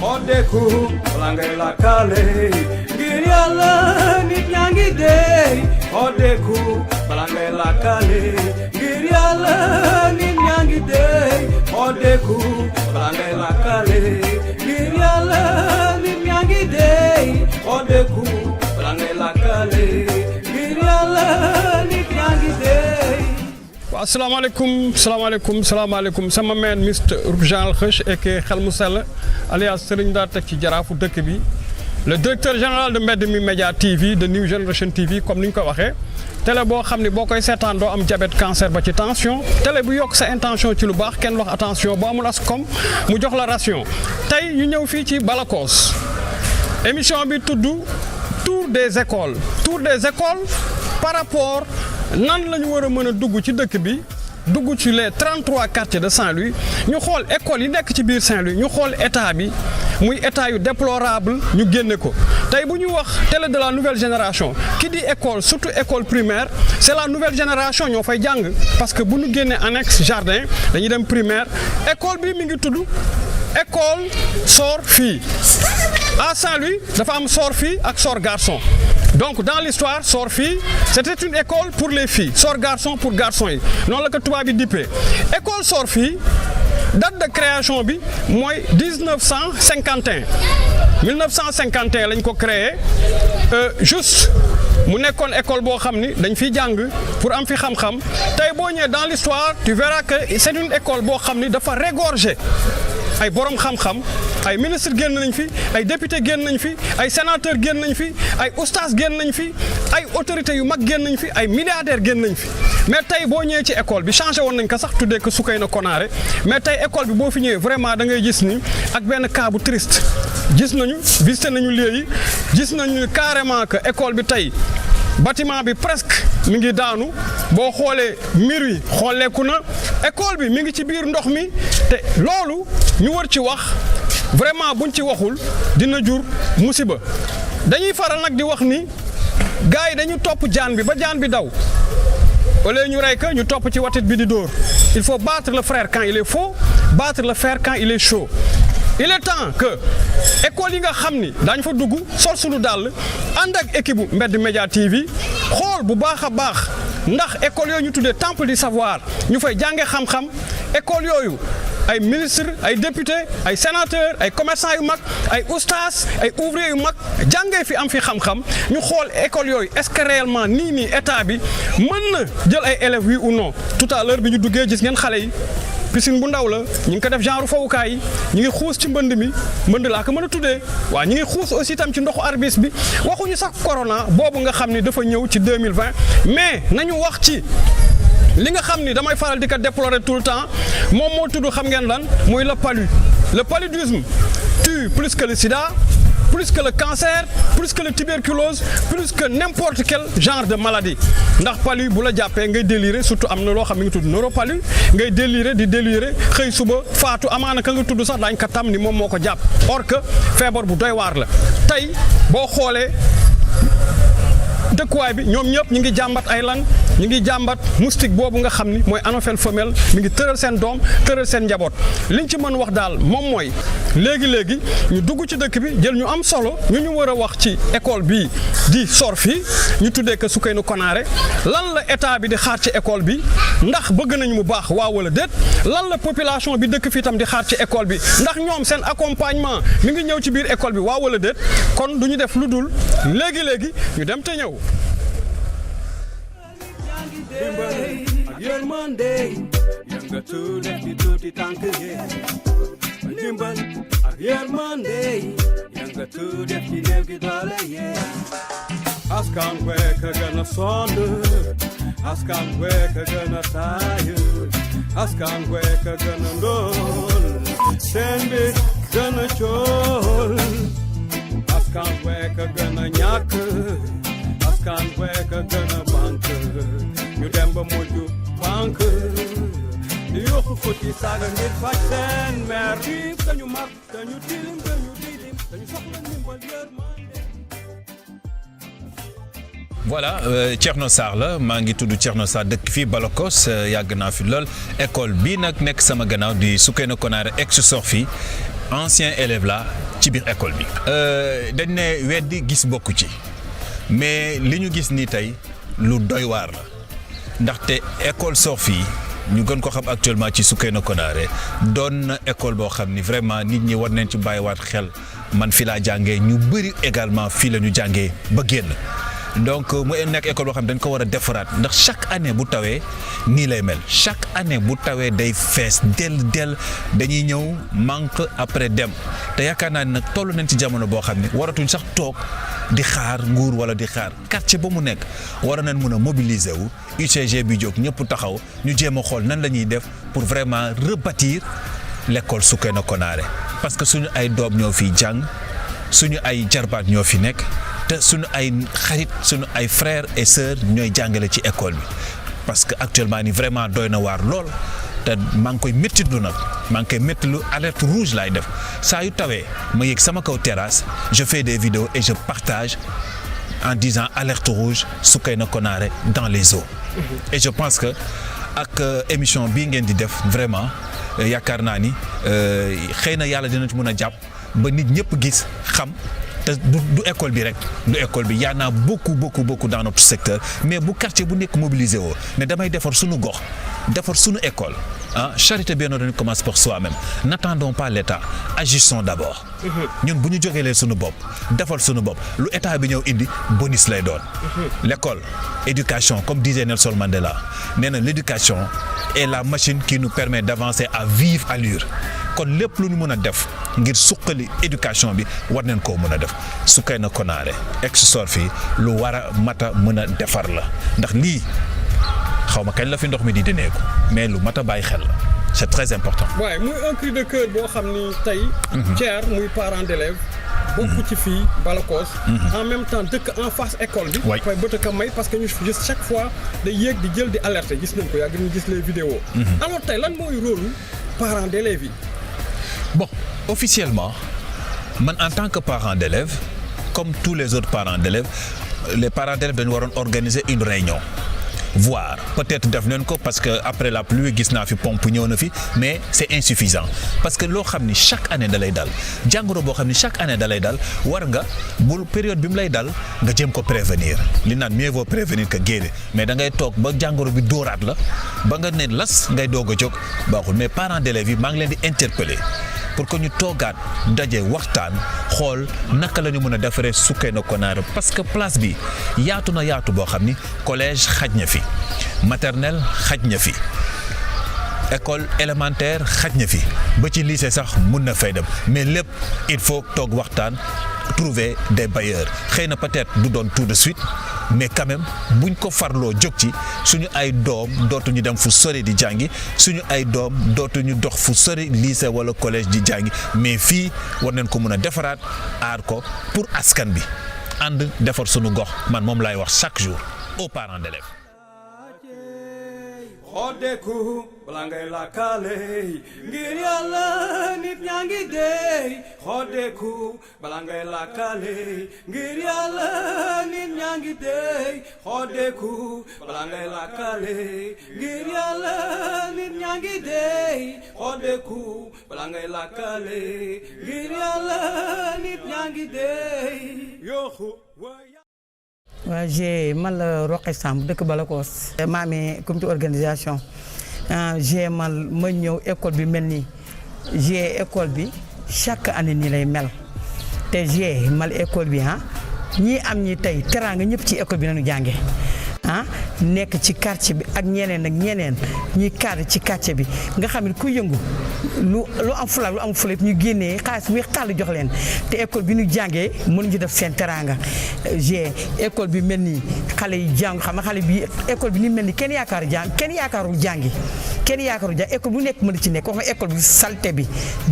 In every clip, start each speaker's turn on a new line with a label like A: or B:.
A: xoddeeku bala ngay lakkale ngir yàlla nit ñaa ngi dee xoddeeku bala ngay lakkale ngir yàlla nit ñaa ngi dee xoddeeku bala ngay lakkale ngir yàlla nit ñaa ngi dee xoddeeku bala ngay lakkale ngir yàlla nit ñaa ngi dee.
B: waaw salaamaaleykum sama meen Mr Jean Kheuch et xel mu sell alias Serigne Ndar teg ci jaraafu dëkk bi le directeur général de Mbedd mi Média TV de New Generation TV comme ni ñu ko waxee télé boo xam ne boo koy seetaan doo am diabète cancer ba ci tension télé bu yokk sa intention ci lu baax kenn wax attention boo amul ascom mu jox la ration tey ñu ñëw fii ci Balakos émission bi tudd tour des écoles par rapport nan la ñu war a mën a dugg ci dëkk bi dugg ci les 33 quartiers de Saint-Louis ñu xool école yi nekk ci biir Saint-Louis ñu xool état bi muy état yu déplorable ñu génne ko tey bu ñu wax télé de la nouvelle génération ki di école surtout école primaire c'est la nouvelle génération ñoo fay jàng parce que bu ñu génnee annexe jardin dañuy dem primaire école bi mi ngi tudd école sœur fille à Saint-Louis dafa am sœur fille ak sœur garçon. Donc dans l'histoire sœur fille c'était une école pour les filles sœur garçon pour garçons yi noonu la ko tubaab bi dippee école sœur fille date de création bi mooy 1951 lañ ko créé juste mu nekkoon école boo xam ni dañ fiy jàng pour am fi xam-xam tey boo ñëwee dans l'histoire tu verras que c'est une école boo xam ni dafa régorger ay borom xam-xam ay ministre génn nañ fi ay député génn nañ fi ay sénateur génn nañ fi ay oustaz génn nañ fi ay autorités yu mag génn nañ fi ay milliardaires génn nañ fi mais tey boo ñëwee ci école bi changé woon nañ ko sax tuddee ko Soukeyna Konaré mais tey école bi boo fi ñëwee vraiment da ngay gis ni ak benn cas bu triste gis nañu visité nañu lieu yi gis nañu carrément que école bi tey bâtiment bi presque mi ngi daanu boo xoolee mur yi xooleeku na école bi mi ngi ci biir ndox mi te loolu ñu war ci wax vraiment buñ ci waxul dina jur musiba dañuy faral nag di wax ni gars yi dañu topp jaan bi ba jaan bi daw au lieu ñu rey ko ñu topp ci watit bi di dóor il faut battre le frère quand il est faux battre le fer quand il est chaud. Il est temps que école yi nga xam ni daañu fa dugg sol suñu dàll ànd ak équipe bu Mbedd Média TV xool bu baax a baax ndax école yooyu ñu tuddee temple du savoir ñu fay jàngee xam-xam école yooyu ay ministre ay député ay sénateur ay commerçant yu mag ay oustaz ay ouvrier yu mag jàngee fi am fi xam-xam ñu xool école yooyu est-ce que réellement nii état bi mën na jël ay élèves oui ou non tout à l'heure bi ñu duggee gis ngeen xale yi. piscine bu ndaw la ñu ngi ko def genre fowukaay yi ñu ngi xuus ci mbënd mi mbënd laa ko mën a tuddee waaw ñu ngi xuus aussi tam ci ndoxu arbis bi waxuñu sax corona boobu nga xam ni dafa ñëw ci 2020 mais nañu wax ci li nga xam ni damay faral di ko déplorer tout le temps moom moo tudd xam ngeen lan mooy le paludisme tue plus que le sida plus que le cancer plus que le tuberculose plus que n'importe quel genre de maladie ndax palu bu la jàppee ngay délirer surtout am na loo xam mi ngi tudd neuropalu ngay délirer xëy suba faatu amaana ka nga tudd sax daañ ko tam ni moom moo ko jàpp or que feebar bu doy waar la tey boo xoolee dëkkuwaay bi ñoom ñëpp ñu ngi jàmbat ay lan ñu ngi jàmbat moustique boobu nga xam ni mooy anophèle femelle mi ngi tëral seen doom tëral seen njaboot liñ ci mën wax daal moom mooy léegi ñu dugg ci dëkk bi jël ñu am solo ñu war a wax ci école bii di sor fii ñu tuddee ko Soukeyna Konaré lan la état bi di xaar ci école bi ndax bëgg nañu mu baax waaw wala déet lan la population bi dëkk fii tam di xaar ci école bi ndax ñoom seen accompagnement mi ngi ñëw ci biir école bi waaw wala déet kon du ñu def lu dul léegi ñu dem te ñëw.
A: dimbal ak yërmande yëngatu def ci tuuti tànk yi dimbal ak yërmande yëngatu def ci néew gi doole yi askan wek a gën a sonn askan wek a gën a taay askan wek a gën a ndóol seen bi gën a cool askan wek a gën a ñàkk askan wek a gën a banque ñu dem ba mujj banque di yokku futi saaga ngir faj seen mer xiif dañu mag dañu tilim dañu soxla ndimbal yërmande.
C: voilà Thierno Sarr la maa ngi tudd Thierno Sarr dëkk fii Balakos yàgg naa fi lool école bii nag nekk sama gannaaw di Soukeyna Konaré ex Sorfi ancien élève la ci biir école bi. dañ ne weddi gis bokku ci mais li ñu gis nii tey lu doy waar la ndaxte école Sophie ñu gën ko xam actuellement ci Soukeyna Konaré doon na école boo xam ni vraiment nit ñi war nañ ci bàyyiwaat xel man fi laa jàngee ñu bëri également fii la ñu jàngee ba génn. donc mu nekk école boo xam ne dañ ko war a defaraat ndax chaque année bu tawee nii lay mel chaque année bu tawee day fees del dañuy ñëw manque après dem te yaakaar naa ne nag toll nañ ci jamono boo xam ne waratuñ sax toog di xaar nguur wala di xaar quartier ba mu nekk war nañ mun a mobiliser wu UCG bi jóg ñëpp taxaw ñu jéem a xool nan la ñuy def pour vraiment rebâtir l'école Soukeyna Konaré parce que suñu ay doom ñoo fiy jàng suñu ay jarbaat ñoo fi nekk. te suñu ay xarit suñu ay frères et sœurs ñooy jàngale ci école bi parce que actuellement ni vraiment doy na waar lool te maa ngi koy méttitlu nag maa ngi koy méttitlu alerte rouge laay def saa yu tawee ma yéeg sama kaw terrasse je fais des vidéos et je partage en disant alerte rouge Soukeyna Konaré dans les eaux. Et je pense que ak émission bii ngeen di def vraiment yaakaar naa ni xëy na yàlla dina ci mën a jàpp ba nit ñëpp gis xam. du école bi rek du école bi y en a beaucoup dans notre secteur mais bu quartier bu nekk mobilisé woo ne damay defar suñu gox defar suñu école ah charité bien ordonnée commence par soi-même n'attendons pas l'État agissons d'abord ñun bu ñu jógeelee suñu bopp defal suñu bopp lu état bi ñëw indi bonus lay doon l'école éducation comme disait Nelson Mandela nee na l'éducation est la machine qui nous permet d'avancer à vive allure kon lépp lu ñu mën a def ngir suqali éducation bi war nañ koo mën a def Soukeyna Konaré ex-Sophie lu war a mat a mën a defar la ndax lii xaw ma kañ la fi ndox mi di deneeku mais lu mat a bàyyi xel la c'est très important.
B: waaye muy un cri de cœur boo xam ni tey. Thier muy parent d'élève bokk ci fii Balakos. en même temps dëkk en face école bi.
C: waay
B: koy bëtt a may parce que ñu gis chaque fois day yéeg di jël di alerter gis nañ ko yàgg nañu gis les vidéos. alors tey lan mooy rôle parent d'élève yi.
C: Bon, officiellement, man, en tant que parent d'élève, comme tous les autres parents d'élèves, les parents d'élèves dañu waroon organiser une réunion voir peut-être def nañ ko parce que après la pluie gis naa fi pompe ñëw na fi mais c'est insuffisant parce que loo xam ni chaque année da lay dal jàngoro boo xam ni chaque année da lay dal war nga bul période bi mu lay dal nga jéem ko prévenir li naan mieux vaut prévenir que guérir mais da ngay toog ba jàngoro bi dóoraat la ba nga ne las ngay doog a jóg baaxul mais parents d'élèves yi maa ngi leen di interpeller pour que ñu toogaat daje waxtaan xool naka la ñu mën a defaree Soukeyna Konaré parce que place bi yaatu na yaatu boo xam ni collège xaj na fi maternelle xaj na fi école élémentaire xaj na fi ba ci lycée sax mun na fay dem mais lépp il faut toog waxtaan trouver des bailleurs xëy na peut-être du doon tout de suite mais quand même buñ ko farloo jóg ci suñu ay doom dootuñu dem fu sori di jàngi suñu ay doom dootuñu dox fu sori lycée wala collège di jàngi mais fii war nañ ko mën a defaraat aar ko pour askan bi ànd defar suñu gox man moom laay wax chaque jour aux parents d'élèves.
A: xoddeeku bala ngay lakkale ngir yàlla nit ñaa ngi dey xoddeeku bala ngay lakkale ngir yàlla nit ñaa ngi dey xoddeeku bala ngay lakkale ngir yàlla nit ñaa ngi dey xoddeeku bala ngay lakkale ngir yàlla nit ñaa ngi dey yooxu
D: waaw j'ai man la Roqe Samb dëkk Balakos. maa amee comité organisation j'ai man ma ñëw école bi mel nii j'ai école bi chaque année nii lay mel te j'ai mal école bi ñii am ñi tey teraanga ñëpp ci école bi nañu jànge nekk ci quartier bi ak ñeneen ñuy cadre ci quartier bi nga xam ne ku yëngu lu am fula lu am fula ñu génnee xaalis muy xaalis jox leen te école bi ñu jàngee mënuñu def seen teraanga j'ai école bi mel nii xale yi jàng xam nga xale bi école bi ni mel nii kenn yaakaarul jàngi école bu nekk mën ci nekk wax nga école bi salte bi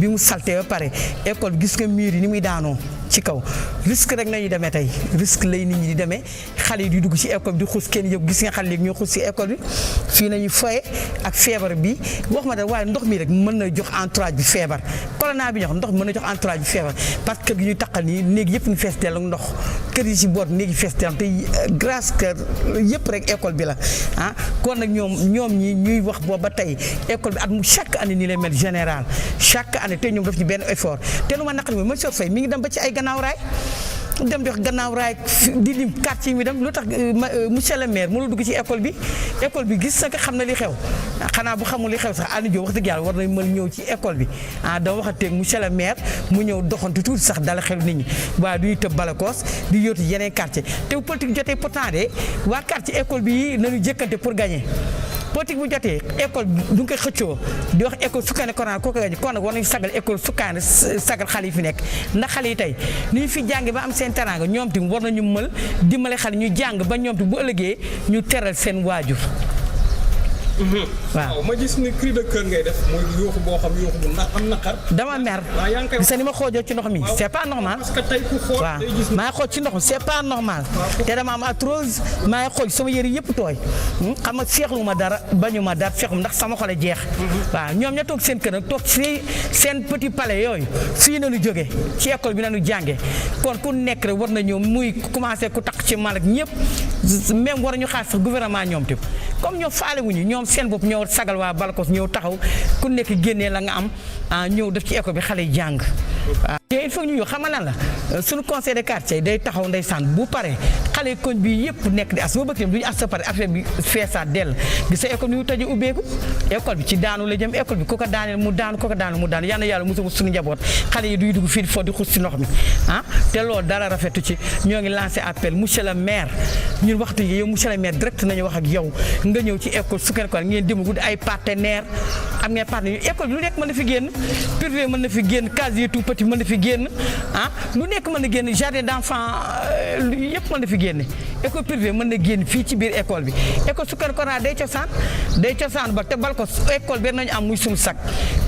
D: mu salte ba pare école bi gis nga mur yi ni muy daanoo ci kaw risque rek nañu demee tey risque lay nit ñi di demee xale yi di dugg ci école bi di xuus kenn yëpp gis nga xale léegi ñoo xuus ci école bi fii nañu foye ak feebar bi wax ma da waaye ndox mi rek mën na jox entourage bi feebar corona bi ñox ndox mën na jox entourage bi feebar parce que kër gi ñuy taqal nii néegi yëpp ñu fees dell ak ndox kër yi ci boot néegi fees dell te grâce que yëpp rek école bi la ah kon nag ñoom ñi ñuy wax boobu ba tey école bi at mu chaque année nii lay mel général chaque année te ñoom daf ci benn effort te lu ma naqari mooy monsieur Faye mi ngi dem ba ci ay gannaaw raay dem jox gannaaw raay di lim quartier yi mi dem lu tax monsieur le maire mënul dugg ci école bi gis na ko xam na li xew xanaa bu xamul li xew sax Aliou Diop wax dëgg yàlla war nañ mën ñëw ci école bi ah dama waxateeg monsieur le maire mu ñëw doxantu tuuti sax dala xel nit ñi waaye du ñuy tëb Balakos di yóotu yeneen quartier te bu politique jotee pourtant de waa quartier école bi nañu jëkkante pour gagner politique bu jotee école du nga koy xëccoo di wax école sukkaane Koraan kooku gañe kon nag war nañu sagal école sukkaane sagal xale yi fi nekk ndax xale yi tey ni ñu fi jànge ba am seen teraanga ñoom tamit war nañu mën dimbale xale ñu jàng ba ñoom tamit bu ëllëgee ñu teral seen waajur.
B: waaw ma gis ni cri de cœur ngay def mooy yuuxu boo xam yuuxu bu ndax am naqar.
D: dama mer gis ni ma xoojoo ci ndox mi c'est pas normal.
B: parce que tey ku xool
D: waaw maa ngi xooj ci ndox mi c'est pas normal. te dama am arthrose maa ngi xooj sama yëre yëpp tooy. xam nga seexlu ma dara bañu ma dara feexum ndax sama xol a jeex. waaw ñoom ña toog seen kër nag toog fii seen petit palais yooyu fii nañu jóge ci école bi nañu jànge kon ku nekk rek war na ñëw muy commencé ku tax ci mal ak ñëpp même war ñu xaar sax gouvernement ñoom tamit comme ñoom faale wuñu ñoom seen bopp ñëw sagal waa Balakos ñëw taxaw ku nekk génnee la nga am ñëw def ci école bi xale yi jàng waaw te il faut ñu xamal lan la suñu conseil de quartier day taxaw ndeysaan bu pare xale yi koñ bi yëpp nekk di as boo bëgg du ñu as sa pare affaire bi feesaat dell gis sa école bi ñu tëjee ubbeeku école bi ci daanu la jëm école bi ku ko daaneel mu daanu ku ko daanu mu daanu yal na yàlla musal suñu njaboot xale yi duy dugg fii foo di xus si ndox mi te loolu dara rafetu ci ñoo ngi lancé appel monsieur le maire ñun waxtu yi yow monsieur le maire direct nañu wax ak yow nga ñëw ci école sukkandiku ngeen dem guddi ay partenaire am ngeen partenaire école bi lu nekk mën na fi génn privé mën na fi génn casier tout petit mën na fi génn lu nekk mën na génn jardin d'enfant yëpp mën na fi génn école privé mën na génn fii ci biir école bi école sukkandiku day cosaan ba te Balakos école benn nañu am muy suñu sac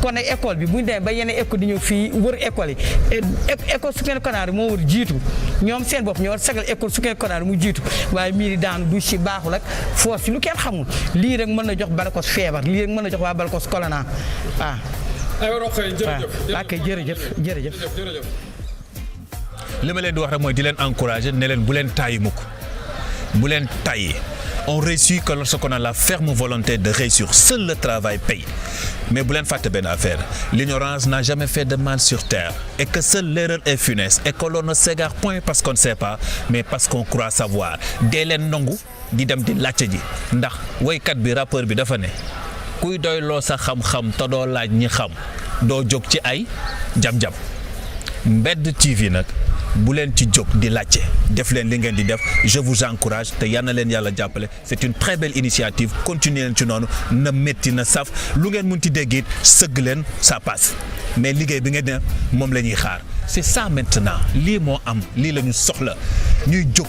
D: kon nag école bi bu ñu demee ba yeneen école di ñëw fii wër école yi école sukkandiku moo war jiitu ñoom seen bopp ñoo war sagal école sukkandiku mu jiitu waaye miiri daanu du ci baaxul ak force yi lu kenn xamul lii rek mën na jox Balakos feebar lii rek mën na jox waa Balakos corona waaw.
B: aywa Rokhaya
D: jërëjëf jërëjëf.
C: li ma leen di wax rek mooy di leen encourager ne leen bu leen tàyyi mukk bu leen tàyyi on réussit que lorsqu'on a la ferme volonté de réussir seul le travail paye mais bu leen fàtte benn affaire l'ignorance n'a jamais fait de mal sur terre et que seule l'erreur est funeste et que l'on ne s'égare point parce qu'on ne sait pas mais parce qu'on croit savoir dee leen nangu di dem di laajte ji ndax woykat bi rappeur bi dafa ne kuy doyloo sa xam-xam te doo laaj ñi xam doo jóg ci ay jam-jam Mbedd TV nag bu leen ci jóg di laajte def leen li ngeen di def je vous encourage te yal na leen yàlla jàppale c'est une très belle initiative continuer leen ci noonu na métti na saf lu ngeen mun ci dégg it sëgg leen ça passe mais liggéey bi ngeen def moom la ñuy xaar c'est ça maintenant lii moo am lii la ñu soxla ñuy jóg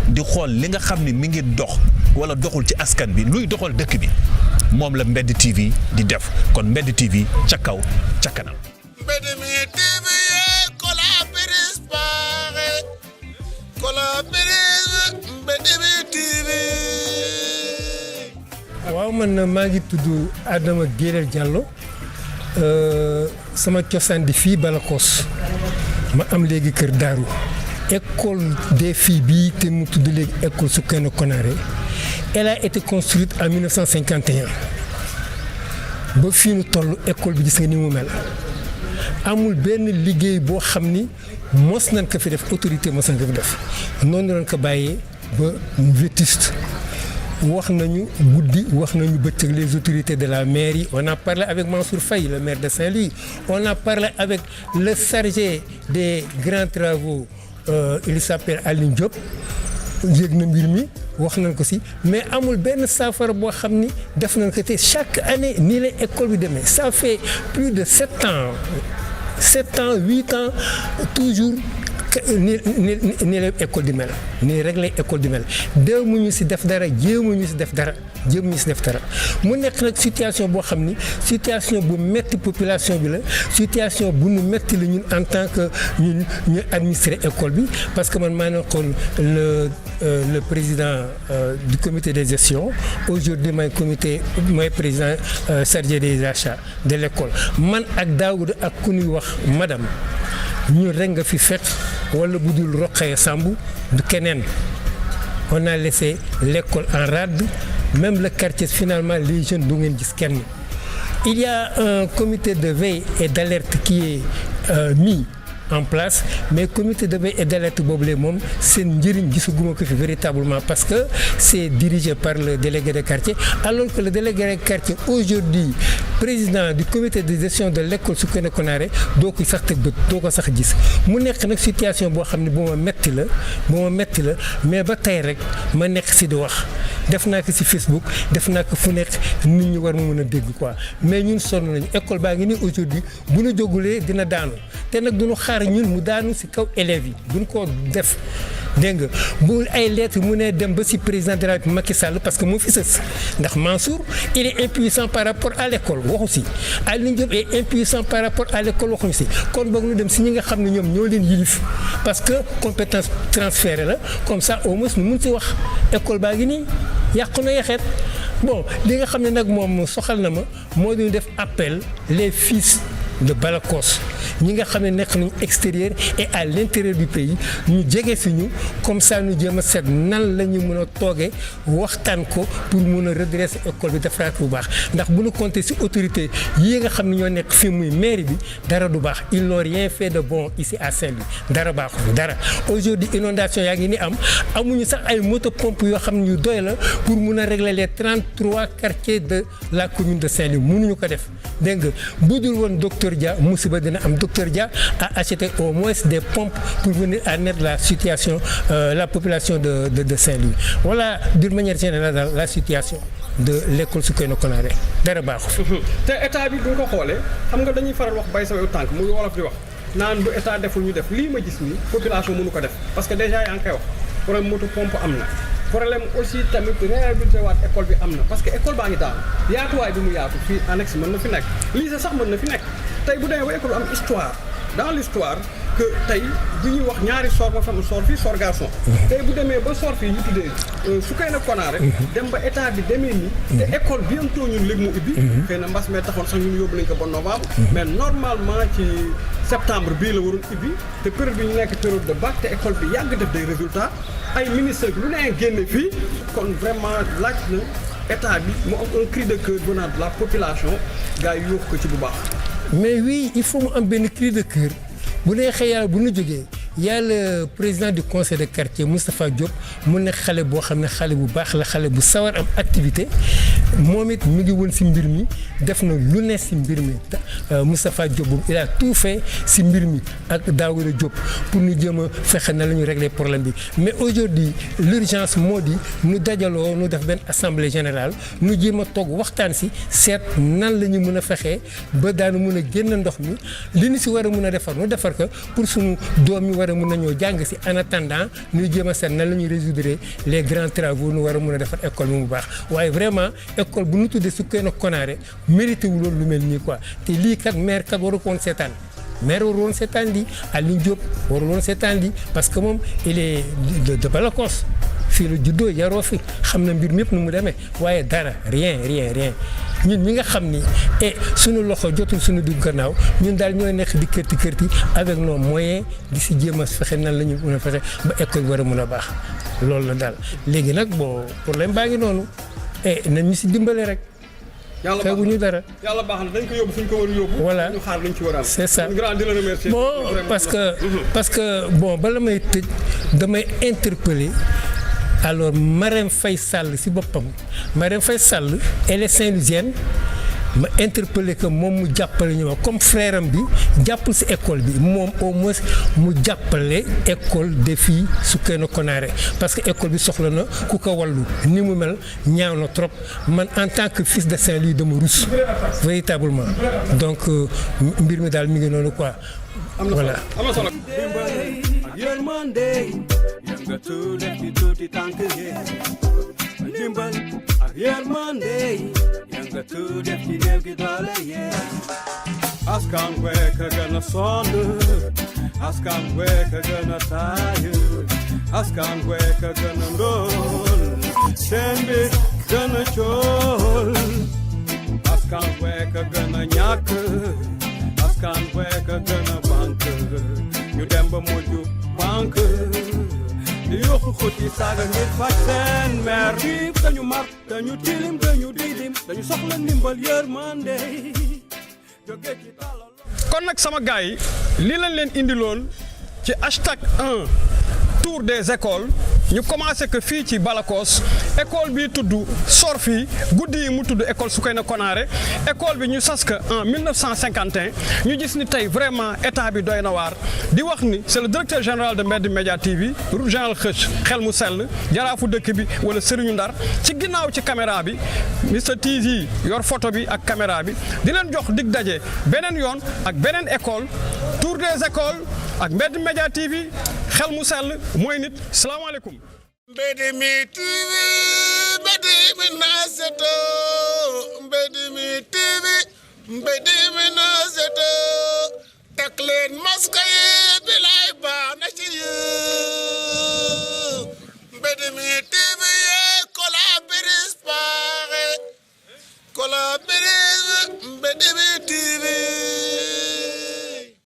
C: di xool li nga xam ni mi ngi dox wala doxul ci askan bi luy doxal dëkk bi moom la Mbedd TV di def kon Mbedd TV ca kaw ca kanam.
E: Mbedd mi TV Mbedd mi TV.
F: waaw man maa ngi tudd Adama Guélel Diallo sama cosaan di fii Balakos ma am léegi kër Daaru école des filles bii te mu tudd léegi école Soukeyna Konaré elle a été construite en 1951 ba fii nu toll école bi gis nga ni mu mel amul benn liggéey boo xam ni mos nañ ko fi def autorité mos nañ ko fi def noonu lañ ko bàyyee ba mu vétuste wax nañu guddi wax nañu bëccëg les autorités de la mairie on a parlé avec Mansour Faye le maire de Saint-Louis on a parlé avec le chargé des grands travaux il s'appelle Aline Diop yëg na mbir mi wax nañ ko si mais amul benn saafara boo xam ni def nañ ko te chaque année nii la école bi demee ça fait plus de 7 ans 8 ans toujours nii la école di mel nii rek lay école di mel demuñu si def dara jéemuñu si def dara mu nekk nag situation boo xam ni situation bu metti population bi la situation bu nu metti la ñun en tant que ñun ñu administrer école bi parce que man maa nekkoon le président du comité de gestion aujourd'hui mooy président chargé des achats de l'école man ak Daouda ak ku ñuy wax madame ñun rek nga fi fekk wala bu dul Rokhaya Samb du keneen on a laissé l'école en rade même le quartier finalement les jeunes du ngeen gis kenn il y a un comité de veille et d'alerte qui est mis en place mais comité de veille et d'alerte boobu la moom seen njëriñ gisaguma ko fi véritablement parce que c'est dirigé par le délégué de quartier alors que le délégué de quartier aujourd'hui président du comité de gestion de l'école Soukeyna Konaré doo ko sax teg bët doo ko sax gis mu nekk nag situation boo xam ne bu ma metti la mais ba tey rek ma nekk si di wax def naa ko si Facebook def naa ko fu nekk nit ñi war ma mën a dégg quoi mais ñun sonn nañu école baa ngi nii aujourd'hui bu ñu jógulee dina daanu te nag duñu xaar ñun mu daanu si kaw élèves yi duñ ko def dégg nga bu ay lettres mu ne dem ba si président de la République Macky Sall parce que moo fi sës ndax Mansour il est impuissant par rapport à l'école waxu si Alioune Diop est impuissant par rapport à l'école waxuñu si kon boog ñu dem si ñi nga xam ne ñoom ñoo leen yilif parce que compétence transférée la comme ça au moins ñu mun si wax école baa ngi nii yàqu na yaxeet bon li nga xam ne nag moom soxal na ma moo ñu def appel les fils de Balakos ñi nga xam ne nekk nañu extérieur et à l'intérieur du pays ñu jege si ñu comme ça ñu jéem a seet nan la ñu mën a toogee waxtaan ko pour mën a redresser école bi defaraat bu baax ndax bu ñu compter si autorité yi nga xam ne ñoo nekk fii muy mairie bi dara du baax ils n'ont rien fait de bon ici à Saint-Louis dara baaxu fi dara aujourd'hui inondation yaa ngi ni amuñu sax ay motopompes yoo xam ne ñu doy la pour mun a régler les 33 quartiers de la commune de Saint-Louis mënuñu ko def dégg nga bu dul woon docteur Dia musiba dina am docteur Dia a acheté au moins des pompes pour venir en aide la situation la population de Saint-Louis voilà d'une manière générale la situation de l'école Soukeyna Konaré dara baaxu
B: te état bi bu ñu ko xoolee xam nga dañuy faral wax bay sa wew tànk muy wolof di wax naan bu état deful ñu def lii ma gis nii population mënu ko def parce que déjà yaa ngi koy wax problème moto pompe am na problème aussi tamit réhabilité waat école bi am na parce que école baa ngi daanu yaatuwaay bi mu yaatu fii annexe mën na fi nekk lycée sax mën na fi nekk tey bu demee ba école am histoire dans l'histoire que tey bu ñuy wax ñaari sor ma fam sor fii sor garçon tey bu demee ba sor fii ñu tuddee Soukeyna Konaré dem ba état bi demee nii te école bientôt ñun léegi mu ubbi xëy na mbas mee taxoon sax ñun yóbbu nañ ko ba novembre mais normalement ci septembre bii la waroon ubbi te période bi ñu nekk période de bac te école bi yàgg def des résultats ay ministre bi lu ne génne fii kon vraiment laaj na état bi mu am un cri de cœur venant de la population gars yi yóbbu ko ci bu baax.
F: mais oui il faut mu am benn cri de cœur bu neexee yàlla bu ñu jógee y a le président du conseil de quartier Moustapha Diop mu nekk xale boo xam ne xale bu baax la xale bu sawar am activité moom it mi ngi woon si mbir mi def na lu ne si mbir mi Moustapha Diop boobu il a tout fait si mbir mi ak Daouda Diop pour ñu jéem a fexe na la ñu régler problème bi mais aujourd'hui l'urgence moo di ñu dajaloo ñu def benn assemblée générale ñu jéem a toog waxtaan si seet nan la ñu mën a fexee ba daanu mën a génn ndox mi li ñu si war a mën a defar ñu defar ko pour suñu doom yi war a mën a ñëw jàng si en attendant ñu jéem a seet nan la ñuy résoudre les grands travaux ñu war a mën a defar école bi mu baax waaye vraiment école bu ñu tuddee Soukeyna Konaré mérité wu loolu lu mel nii quoi te lii kat maire kat waru ko woon seetaan maire waru woon seetaan lii Alioune Diop waru woon seetaan lii parce que moom il est de Balakos fii la juddoo yaroo fi xam na mbir mi yëpp nu mu demee waaye dara rien ñun ñi nga xam ni suñu loxo jotul suñu dugg gannaaw ñun daal ñooy nekk di kërti avec nos moyens di si jéem a fexe nan la ñu mën a fexe ba école war a mën a baax loolu la daal léegi nag bon problème baa ngi noonu nañ ñu si dimbale rek.
B: yàlla
F: ñu dara.
B: yàlla baax na dañ ko yóbbu fu ñu ko war a yóbbu.
F: voilà
B: ñu xaar luñ ci war a am.
F: c'est ça
B: grand di la remercier.
F: bon parce que bon bala may tëj damay interpeller alors Marème Faye Sall si boppam Marème Faye Sall elle est Saint-Louisienne ma interpellé que moom mu jàppale ñu ma comme frère am bi jàppal si école bi moom au moins mu jàppale école des filles Soukeyna Konaré parce que école bi soxla na ku ko wallu ni mu mel ñaaw na trop man en tant que fils de Saint-Louis dama rus véritablement donc mbir mi daal mi ngi noonu quoi.
B: am na solo
F: voilà.
B: am na solo.
A: ak yërmande yëngatu def ci tuuti tànk yi ndimbal ak yërmande yëngatu def ci néew gi doole yi askan wek a gën a sonn askan wek a gën a taay askan wek a gën a ndóol seen mbir gën a cool askan wek a gën a ñàkk askan wek a gën a banque ñu dem ba mujj banque di yuuxu xuti saaga ngir faj seen mer xiif dañu mar dañu tilim dañu didim dañu soxla ndimbal yërmande
B: kon nag sama gars yi lii lañ leen indiloon ci hashtag 1 tour des écoles ñu commencé que fii ci Balakos école bi tudd Sorfi guddi yi mu tudd école Soukeyna Konaré école bi ñu sas ko en 1951 ñu gis ni tey vraiment état bi doy na waar di wax ni c'est le directeur général de Mbedd Média TV route général Xëcc xel mu sell jaraafu dëkk bi wala Serigne Ndar ci ginnaaw ci caméra bi Mr TV yor photo bi ak caméra bi di leen jox dig daje beneen yoon ak beneen école tour des écoles ak Mbedd Média TV xel mu sell mooy nit salaamaaleykum.
E: Mbedd mi TV mbedd mi naa seto Mbedd mi TV mbedd mi naa seto takk leen masque yi bilaay baax na ci yéen Mbedd mi TV yee collaborise Mbedd mi TV